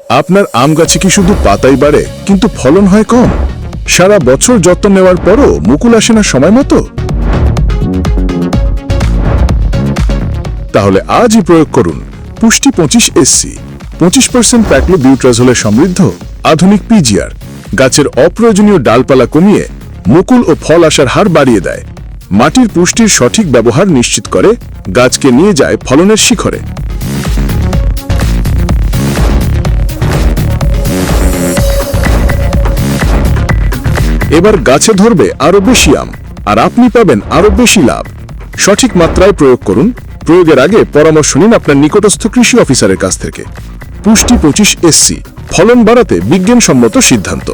আপনার আম গাছে কি শুধু পাতাই বাড়ে কিন্তু ফলন হয় কম? সারা বছর যত্ন নেওয়ার পরও মুকুল আসে না সময় মতো? তাহলে আজই প্রয়োগ করুন পুষ্টি 25SC। 25% প্যাক্লোবিউট্রাজোলে সমৃদ্ধ আধুনিক পিজিআর গাছের অপ্রয়োজনীয় ডালপালা কমিয়ে মুকুল ও ফল আসার হার বাড়িয়ে দেয়, মাটির পুষ্টির সঠিক ব্যবহার নিশ্চিত করে, গাছকে নিয়ে যায় ফলনের শিখরে। এবার গাছে ধরবে আরো বেশি আম, আর আপনি পাবেন আরো বেশি লাভ। সঠিক মাত্রায় প্রয়োগ করুন। প্রয়োগের আগে পরামর্শ নিন আপনার নিকটস্থ কৃষি অফিসারের কাছ থেকে। পুষ্টি 25SC, ফলন বাড়াতে বিজ্ঞানসম্মত সিদ্ধান্ত।